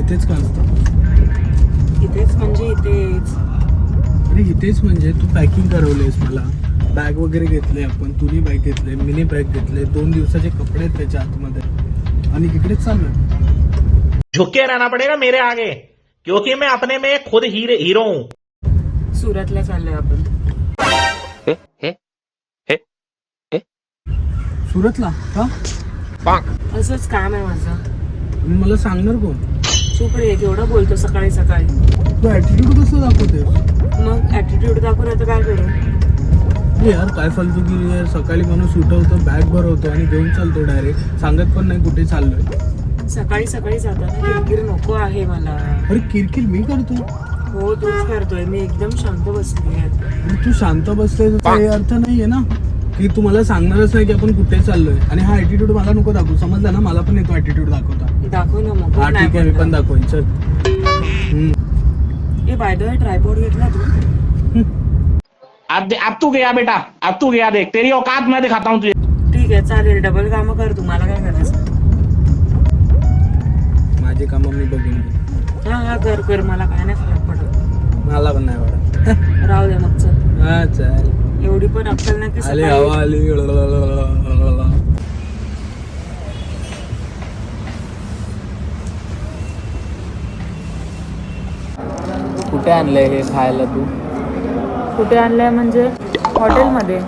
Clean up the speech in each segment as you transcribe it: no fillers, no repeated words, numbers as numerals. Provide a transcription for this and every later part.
इथेच का असतं? इथेच म्हणजे इथेच. अरे इथेच म्हणजे तू पॅकिंग करवलेस मला, बॅग वगैरे घेतले आपण, तुनी बॅग घेतले, मिनी बॅग घेतले, 2 दिवसाचे कपडे आहेत त्याच्या आतमध्ये, आणि इकडेच चाललोय. झुक के रहना पड़ेगा मेरे आगे, क्योंकि मैं अपने में खुद हीरो हूँ. सुरतला चाललोय आपण. सुरतला का? असंच काम आहे माझं. आणि मला सांगणार कोण? चुप रे, केवढं बोलतो सकाळी सकाळी. तू ऍटिट्यूड कसं दाखवते? मग ऍटिट्यूड दाखवून आता काय करू? अरे यार काय फालतू की यार, सकाळी माणूस उठवतो, बॅग भरवतो आणि घेऊन चालतो डायरेक्ट, सांगत पण नाही कुठे चाललोय. सकाळी सकाळी जाताना किरकिर नको आहे मला. अरे किरकिर मी करतो? हो तूच करतोय. मी एकदम शांत बसली आहे. तू शांत बसते त्याचा हे अर्थ नाहीये ना की तू मला सांगणारच नाही की आपण कुठे चाललोय. आणि हा ऍटिट्यूड मला नको दाखवू, समजलं ना? मला पण येतो ऍटिट्यूड दाखवता. दाखव ना मग. हा ठीक आहे, मी पण दाखवेन. चल. ए बाय द वे, ट्रायपॉड घेतला तू? अब तू गया बेटा, अब तू गया. देख तेरी औकात मैं दिखाता हूँ तुझे. ठीक आहे चालेल, डबल कामं कर तू. मला काय करायचं? माझे काम मी बघून घे. हा कर कर, मला काय नाही फरक पडत. मला पण नाही वाटत. राहू दे मग, चल. हा चल. एवढी पण अक्कल नाही की आली सकाळी. हवा आली. कुठे आणलंय हे खायला तू? कुठे आणलंय म्हणजे? हॉटेलमध्ये.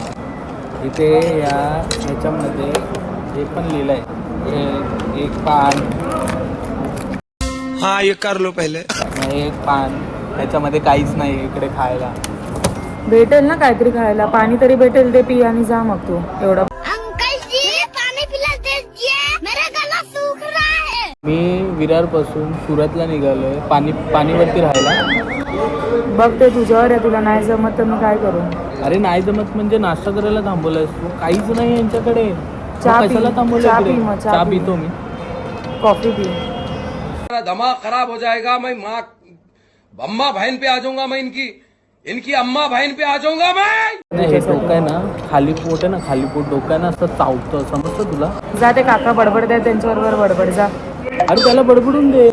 इथे याच्यामध्ये हे पण लिहिलंय, एक पान. हाँ ये कर लो पहले. एक पान, त्याच्यामध्ये काहीच नाही इकडे खायला. भेटेल ना काहीतरी खायला, पाणी तरी भेटेल. ते पी आणि जा मग तू. एवढा मी विरार पासून सुरतला निघालोय पाणीवरती राहायला. बघ ते तुझ्यावर आहे. तुला नाही जमत तर मी काय करू? अरे नाही जमत म्हणजे नाश्ता करायला थांबवलायस तू? काहीच नाही यांच्याकडे. चहा कशाला पी, थांबवलं चहा इकडे? पी मग, चहा चहा पी. पितो मी. Coffee P. दिमाग खराब हो जाएगा. मैं माँ अम्मा बहन पे आ जाऊंगा. मैं इनकी अम्मा बहन पे आ जाऊंगा मैं. नाही, हे डोकं आहे ना, खाली पोट आहे ना, खाली पोट डोकं आहे ना, असं चावतं, समजतं तुला? जा, ते काका बडबड आहे त्यांच्याबरोबर बडबड. जा. अरे त्याला बडबडून दे,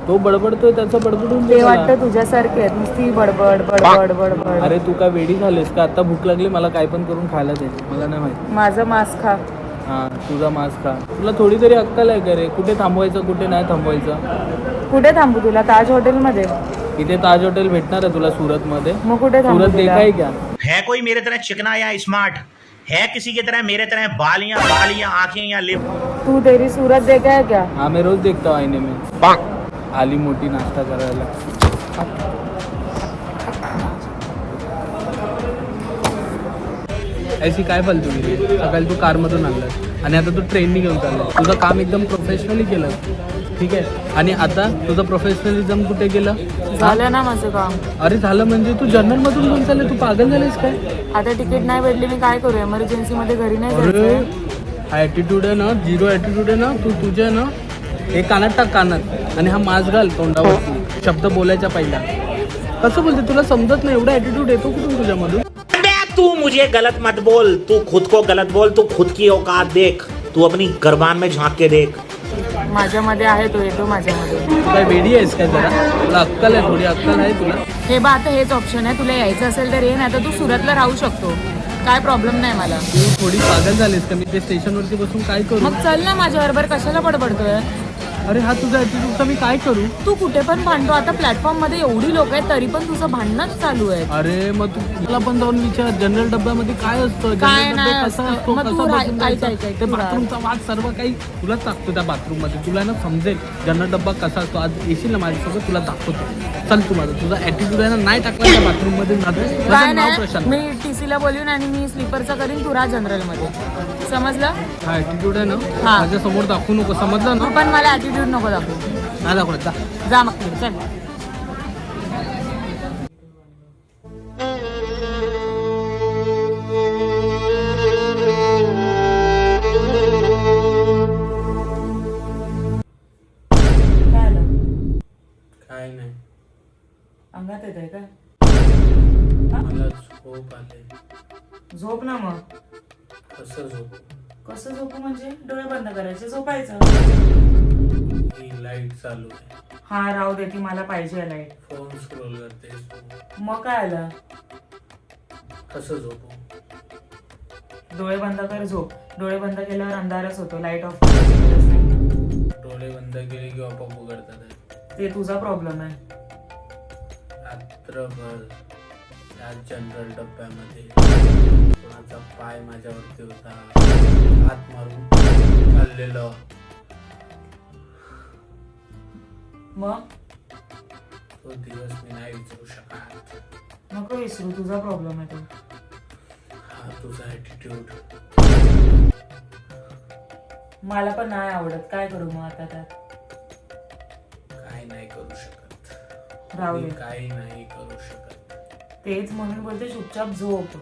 तो बडबडतोय, त्याचं बडबडून दे. ते वाटतं तुझ्यासारखे आहेत, नुसती बडबड बडबड बडबड. अरे तू काय वेडी झालीस का? आता भूक लागली, मला काय पण करून खायला दे. मला नाही माहिती. माझं मांस खा. हा तुझा मांस खा. तुला थोडी तरी अक्कल आहे का रे? कुठे थांबवायचं, कुठे नाही थांबवायचं? कुठे थांबू तुला? ताज हॉटेलमध्ये. इथे ताज हॉटेल भेटणार आहे तुला सुरत मध्ये? मग कुठे थांबू सुरत तुला? देखाय क्या? है कोई मेरे तरह चिकना या स्मार्ट? है किसी की तरह मेरे तरह बाल या आंखें या लिप? तू तेरी सूरत देखा है क्या? हाँ मैं रोज देखता हूँ आईने में. आली मोठी नाश्ता करायला. ऐसी काय फालतू गेली? सकाळी तू कारमधून आणलास आणि आता तू ट्रेननी घेऊन चाललास. तुझं काम एकदम प्रोफेशनली केलं, ठीक आहे? आणि आता तुझं प्रोफेशनलिझम कुठे गेलं? झालं ना माझं काम. अरे झालं म्हणजे तू जर्नलमधून घेऊन चालले? तू पागल झालीस काय? आता तिकीट नाही भेटली, मी काय करू? एमर्जन्सी मध्ये घरी नाही अरे जायचं. हा ॲटिट्यूड आहे ना, झिरो ॲटिट्यूड आहे ना तू. तुझे आहे ना, हे कानात टाक, कानात, आणि हा मास्क घाल तोंडावरती शब्द बोलायच्या पहिला. कसं बोलते? तुला समजत नाही? एवढा ॲटिट्यूड येतो कुठून तुझ्यामधून? तू मुझे गलत मत बोल, तू खुद को गलत बोल. तू खुद की औकात देख, तू अपनी गर्बान में झांक के देख. माझ्यामध्ये आहे तो, येतो माझ्यामध्ये. तू काय वेडी आहेस काय? जरा तुला अक्कल आहे? थोडी अक्कल आहे तुला? हे बा, आता हेच ऑप्शन आहे. तुला यायचं असेल तर ये, नाही तर तू सुरतला राहू शकतो. काय प्रॉब्लेम नाही मला. तू थोडी पागल झालीस का? मी ते स्टेशनवरती बसून काय करू? मग चल ना माझ्याबरोबर. कशाला बडबडतोय? अरे हा तुझा ॲटिट्यूडचा मी काय करू? तू कुठे पण भांडतो. आता प्लॅटफॉर्म मध्ये एवढी लोक आहेत तरी पण तुझं भांडणच चालू आहे. अरे मग तू मला पण जाऊन विचार, जनरल डब्यामध्ये काय असतं? काय जनरल नाही डब्बा कसा असतं. असतो? मग कसा तू बसून ऐक, जायचं? ऐक, ऐक, ते तू राह. बाथरूमचा वाद सर्व काही तुलाच टाकतो त्या बाथरूम मध्ये. तुला ना समजेल जनरल डब्बा कसा असतो. आज येशील ना माझ्यासोबत, तुला दाखवतो. चल तू माझा, तुझा ॲटिट्यूड आहे ना, नाही टाकला त्या बाथरूम मध्ये. काय माझं नाव नाही, प्रशांत. मी टीसीला बोलून आणि मी स्लीपरचा करीन. तू राहा जनरल मध्ये. समजलं? हा ॲटिट्यूड आहे ना, हा. माझ्या समोर दाखवू नको, समजलं तू ना? पण मला ऍटिट्यूड नको दाखवू. नाही दाखवत जा. जा मग तू, चल. काय नाही, अंगात येत आहे काय? मला झोप आले. झोप ना मग. कसं झोप? कसं झोपू म्हणजे? डोळे बंद करायचे, झोपायचं. ही लाईट चालू आहे. हा राहू दे, ती मला पाहिजे लाईट. फोन स्क्रोल करतेस तू. मग काय आलं? कसं झोपू? डोळे बंद कर, झोप. डोळे बंद केल्यावर अंधारच होतो, लाईट ऑफ करायची गरज नाही. डोळे बंद केले की आपोआप उघडतात. ते तुझा प्रॉब्लेम आहे. रात्रभर त्या जनरल डब्यामध्ये कोणाचा पाय माझ्यावरती होता, हात मारून चाललेलं. मग तो दिवस मी नाही विसरू शकत. नको विसरू, तुझा प्रॉब्लेम आहे तो. हा तुझा ॲटिट्यूड. मला पण नाही आवडत, काय करू मग आता त्यात? काय नाही करू शकत. राहू मी दे. काही नाही करू शकत. तेच म्हणून बोलते चुपचाप झोप.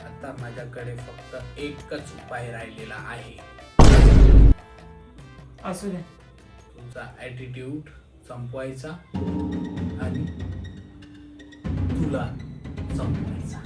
आता माझ्याकडे फक्त एकच उपाय राहिलेला आहे. असू दे. तुझा ॲटिट्यूड संपवायचा आणि तुला संपवायचा.